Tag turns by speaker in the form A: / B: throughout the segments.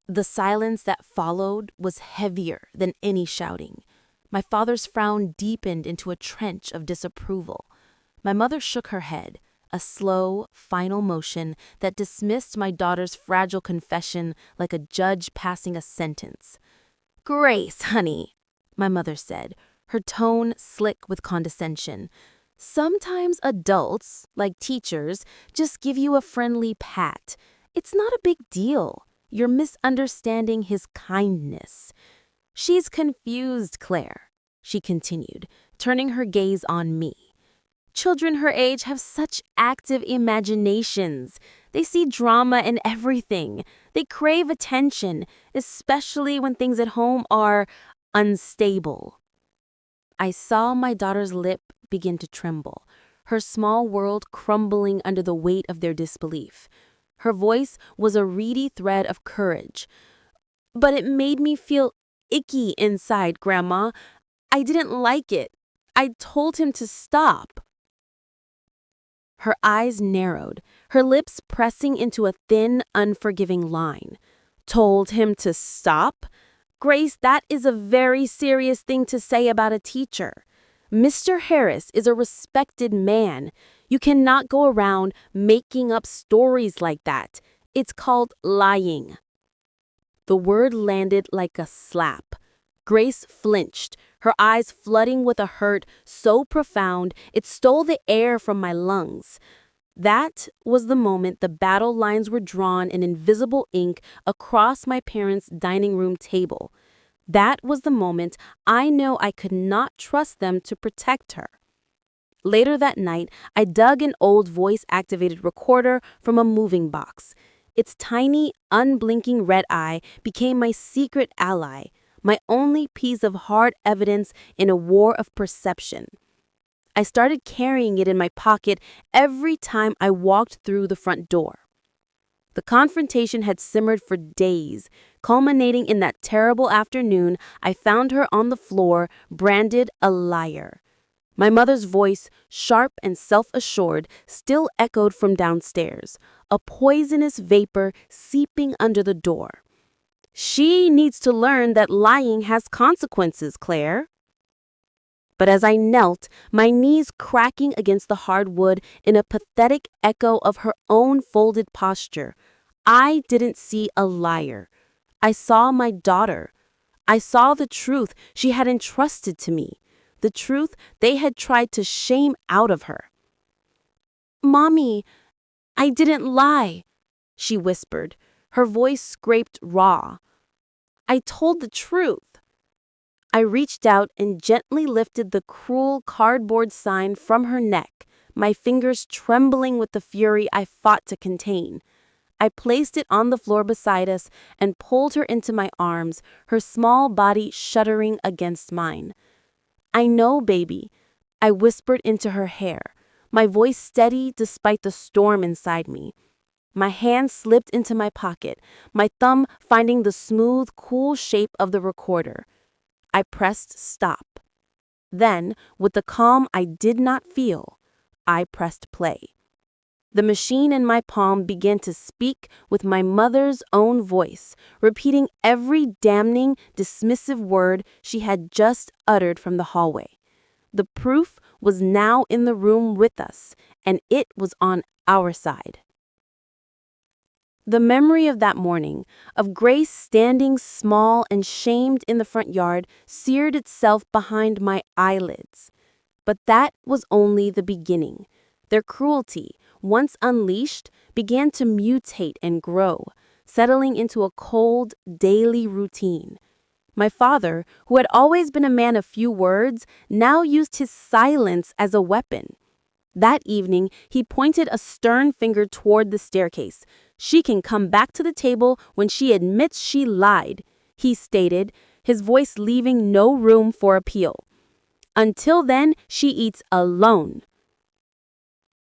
A: The silence that followed was heavier than any shouting. My father's frown deepened into a trench of disapproval. My mother shook her head, a slow, final motion that dismissed my daughter's fragile confession like a judge passing a sentence. "Grace, honey," my mother said, her tone slick with condescension. "Sometimes adults, like teachers, just give you a friendly pat. It's not a big deal. You're misunderstanding his kindness." "She's confused, Claire," she continued, turning her gaze on me. "Children her age have such active imaginations. They see drama in everything. They crave attention, especially when things at home are unstable." I saw my daughter's lip begin to tremble, her small world crumbling under the weight of their disbelief. Her voice was a reedy thread of courage. "But it made me feel icky inside, Grandma. I didn't like it. I told him to stop." Her eyes narrowed, her lips pressing into a thin, unforgiving line. "Told him to stop? Grace, that is a very serious thing to say about a teacher. Mr. Harris is a respected man. You cannot go around making up stories like that. It's called lying." The word landed like a slap. Grace flinched, her eyes flooding with a hurt so profound it stole the air from my lungs. That was the moment the battle lines were drawn in invisible ink across my parents' dining room table. That was the moment I knew I could not trust them to protect her. Later that night, I dug an old voice-activated recorder from a moving box. Its tiny, unblinking red eye became my secret ally, my only piece of hard evidence in a war of perception. I started carrying it in my pocket every time I walked through the front door. The confrontation had simmered for days, culminating in that terrible afternoon I found her on the floor, branded a liar. My mother's voice, sharp and self-assured, still echoed from downstairs, a poisonous vapor seeping under the door. "She needs to learn that lying has consequences, Claire." But as I knelt, my knees cracking against the hard wood in a pathetic echo of her own folded posture, I didn't see a liar. I saw my daughter. I saw the truth she had entrusted to me, the truth they had tried to shame out of her. "Mommy, I didn't lie," she whispered, her voice scraped raw. "I told the truth." I reached out and gently lifted the cruel cardboard sign from her neck, my fingers trembling with the fury I fought to contain. I placed it on the floor beside us and pulled her into my arms, her small body shuddering against mine. "I know, baby," I whispered into her hair, my voice steady despite the storm inside me. My hand slipped into my pocket, my thumb finding the smooth, cool shape of the recorder. I pressed stop. Then, with the calm I did not feel, I pressed play. The machine in my palm began to speak with my mother's own voice, repeating every damning, dismissive word she had just uttered from the hallway. The proof was now in the room with us, and it was on our side. The memory of that morning, of Grace standing small and shamed in the front yard, seared itself behind my eyelids. But that was only the beginning. Their cruelty, once unleashed, began to mutate and grow, settling into a cold, daily routine. My father, who had always been a man of few words, now used his silence as a weapon. That evening, he pointed a stern finger toward the staircase. "She can come back to the table when she admits she lied," he stated, his voice leaving no room for appeal. "Until then, she eats alone."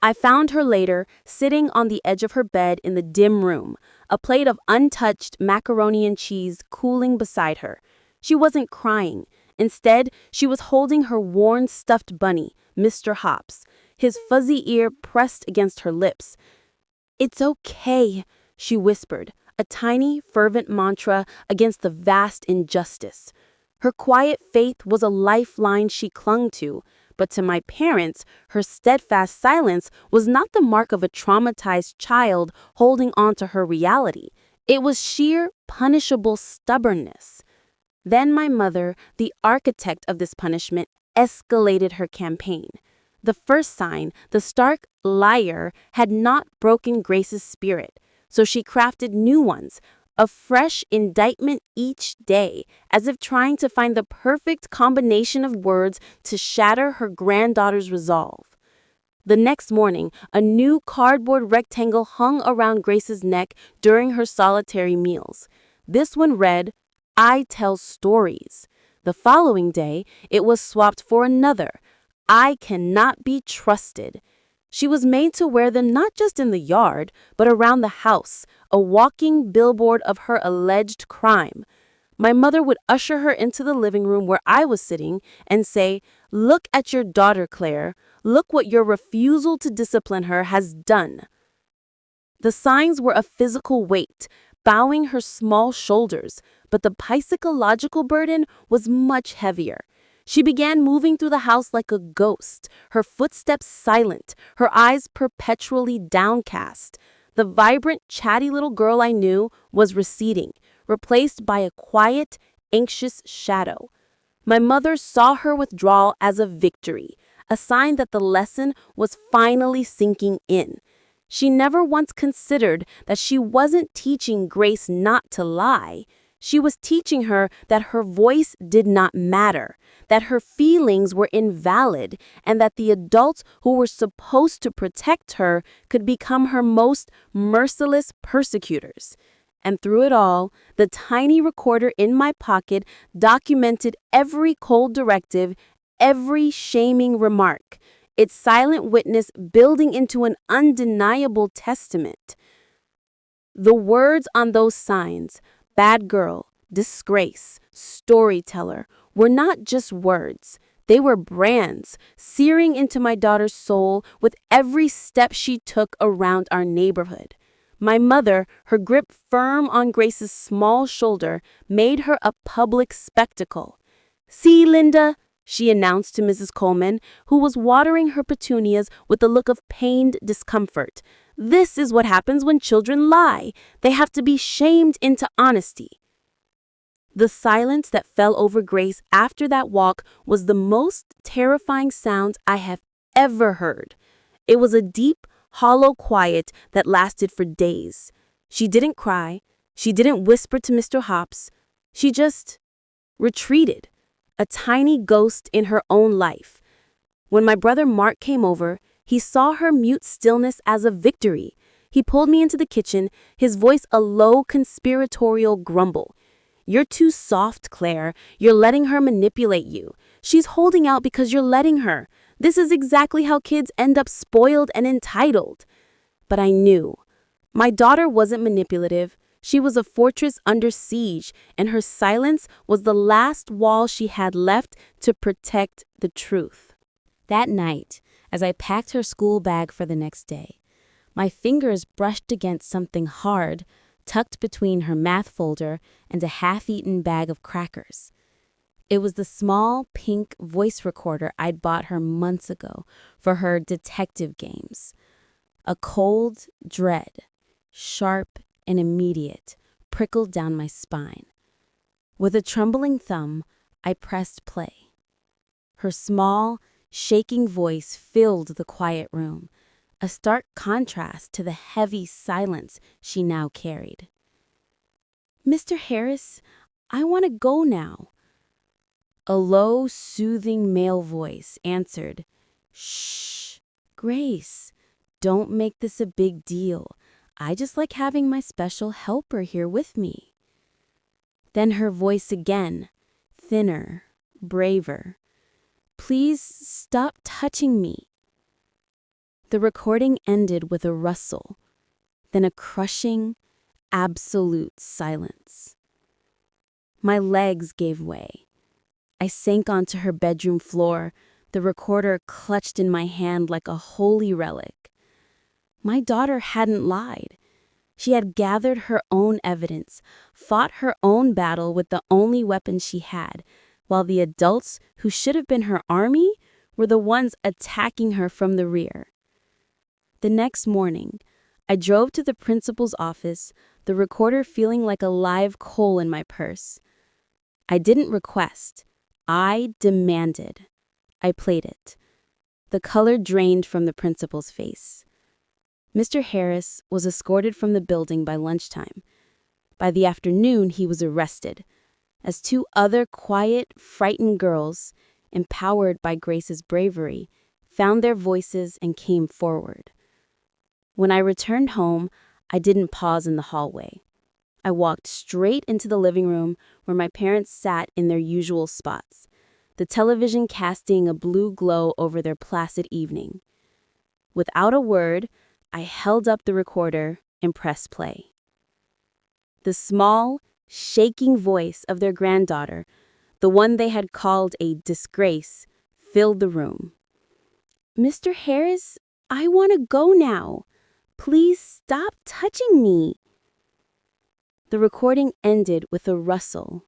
A: I found her later, sitting on the edge of her bed in the dim room, a plate of untouched macaroni and cheese cooling beside her. She wasn't crying. Instead, she was holding her worn stuffed bunny, Mr. Hops, his fuzzy ear pressed against her lips. "It's okay," she whispered,
B: a tiny, fervent mantra against the vast injustice. Her quiet faith was a lifeline she clung to, but to my parents, her steadfast silence was not the mark of a traumatized child holding on to her reality. It was sheer, punishable stubbornness. Then my mother, the architect of this punishment, escalated her campaign. The first sign, the stark liar, had not broken Grace's spirit, so she crafted new ones, a fresh indictment each day, as if trying to find the perfect combination of words to shatter her granddaughter's resolve. The next morning, a new cardboard rectangle hung around Grace's neck during her solitary meals. This one read, "I tell stories." The following day, it was swapped for another, "I cannot be trusted." She was made to wear them not just in the yard, but around the house, a walking billboard of her alleged crime. My mother would usher her into the living room where I was sitting and say, "Look at your daughter, Claire. Look what your refusal to discipline her has done." The signs were a physical weight, bowing her small shoulders, but the psychological burden was much heavier. She began moving through the house like a ghost, her footsteps silent, her eyes perpetually downcast. The vibrant, chatty little girl I knew was receding, replaced by a quiet, anxious shadow. My mother saw her withdrawal as a victory, a sign that the lesson was finally sinking in. She never once considered that she wasn't teaching Grace not to lie. She was teaching her that her voice did not matter, that her feelings were invalid, and that the adults who were supposed to protect her could become her most merciless persecutors. And through it all, the tiny recorder in my pocket documented every cold directive, every shaming remark, its silent witness building into an undeniable testament. The words on those signs, bad girl, disgrace, storyteller, were not just words. They were brands, searing into my daughter's soul with every step she took around our neighborhood. My mother, her grip firm on Grace's small shoulder, made her a public spectacle. "See, Linda," she announced to Mrs. Coleman, who was watering her petunias with a look of pained discomfort. "This is what happens when children lie. They have to be shamed into honesty." The silence that fell over Grace after that walk was the most terrifying sound I have ever heard. It was a deep, hollow quiet that lasted for days. She didn't cry. She didn't whisper to Mr. Hops. She just retreated, a tiny ghost in her own life. When my brother Mark came over, he saw her mute stillness as a victory. He pulled me into the kitchen, his voice a low conspiratorial grumble. "You're too soft, Claire. You're letting her manipulate you. She's holding out because you're letting her. This is exactly how kids end up spoiled and entitled." But I knew. My daughter wasn't manipulative. She was a fortress under siege, and her silence was the last wall she had left to protect the truth.
A: That night, as I packed her school bag for the next day, my fingers brushed against something hard, tucked between her math folder and a half-eaten bag of crackers. It was the small, pink voice recorder I'd bought her months ago for her detective games. A cold dread, sharp and immediate, prickled down my spine. With a trembling thumb, I pressed play. Her small, shaking voice filled the quiet room, a stark contrast to the heavy silence she now carried. "Mr. Harris, I want to go now." A low, soothing male voice answered, "Shh, Grace, don't make this a big deal. I just like having my special helper here with me." Then her voice again, thinner, braver. "Please stop touching me." The recording ended with a rustle, then a crushing, absolute silence. My legs gave way. I sank onto her bedroom floor, the recorder clutched in my hand like a holy relic. My daughter hadn't lied.
B: She had gathered her own evidence, fought her own battle with the only weapon she had, while the adults who should have been her army were the ones attacking her from the rear. The next morning, I drove to the principal's office, the recorder feeling like a live coal in my purse. I didn't request. I demanded. I played it. The color drained from the principal's face. Mr. Harris was escorted from the building by lunchtime. By the afternoon, he was arrested, as two other quiet, frightened girls, empowered by Grace's bravery, found their voices and came forward. When I returned home, I didn't pause in the hallway. I walked straight into the living room where my parents sat in their usual spots, the television casting a blue glow over their placid evening. Without a word, I held up the recorder and pressed play. The small, shaking voice of their granddaughter, the one they had called a disgrace, filled the room. "Mr. Harris, I want to go now. Please stop touching me." The recording ended with a rustle,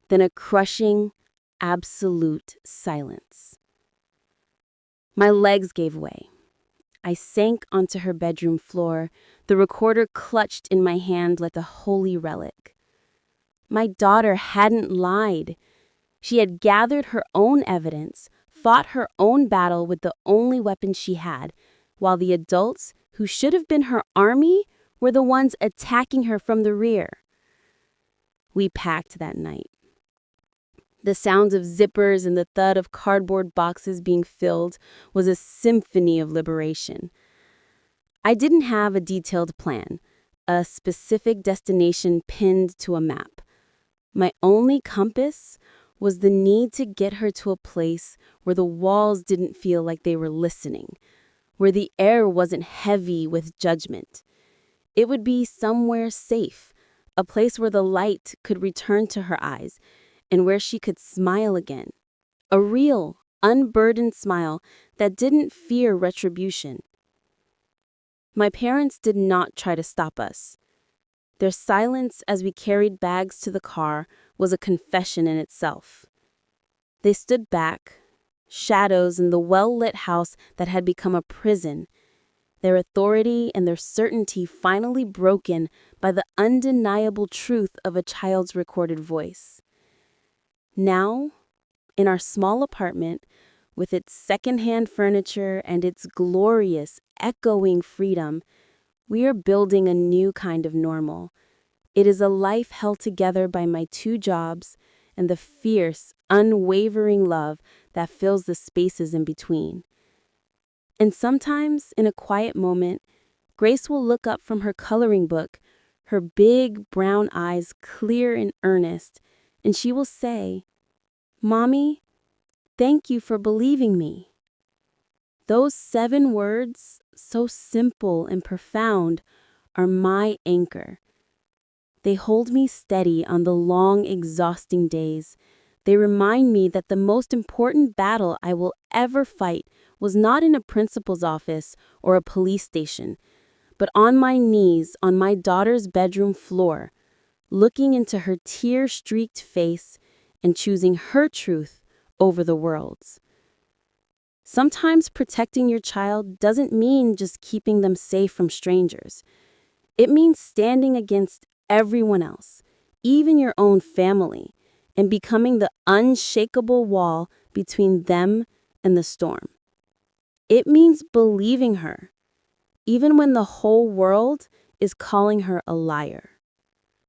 B: then a crushing, absolute silence. My legs gave way. I sank onto her bedroom floor, the recorder clutched in my hand like a holy relic. My daughter hadn't lied. She had gathered her own evidence, fought her own battle with the only weapon she had, while the adults who should have been her army were the ones attacking her from the rear. We packed that night. The sounds of zippers and the thud of cardboard boxes being filled was a symphony of liberation. I didn't have a detailed plan, a specific destination pinned to a map. My only compass was the need to get her to a place where the walls didn't feel like they were listening, where the air wasn't heavy with judgment. It would be somewhere safe, a place where the light could return to her eyes, and where she could smile again. A real, unburdened smile that didn't fear retribution. My parents did not try to stop us. Their silence as we carried bags to the car was a confession in itself. They stood back, shadows in the well-lit house that had become a prison, their authority and their certainty finally broken by the undeniable truth of a child's recorded voice. Now, in our small apartment, with its secondhand furniture and its glorious, echoing freedom, we are building a new kind of normal. It is a life held together by my two jobs and the fierce, unwavering love that fills the spaces in between. And sometimes, in a quiet moment, Grace will look up from her coloring book, her big brown eyes clear and earnest, and she will say, "Mommy, thank you for believing me." Those 7 words, so simple and profound, are my anchor. They hold me steady on the long, exhausting days. They remind me that the most important battle I will ever fight was not in a principal's office or a police station, but on my knees on my daughter's bedroom floor, looking into her tear-streaked face and choosing her truth over the world's. Sometimes protecting your child doesn't mean just keeping them safe from strangers. It means standing against everyone else, even your own family, and becoming the unshakable wall between them and the storm. It means believing her, even when the whole world is calling her a liar.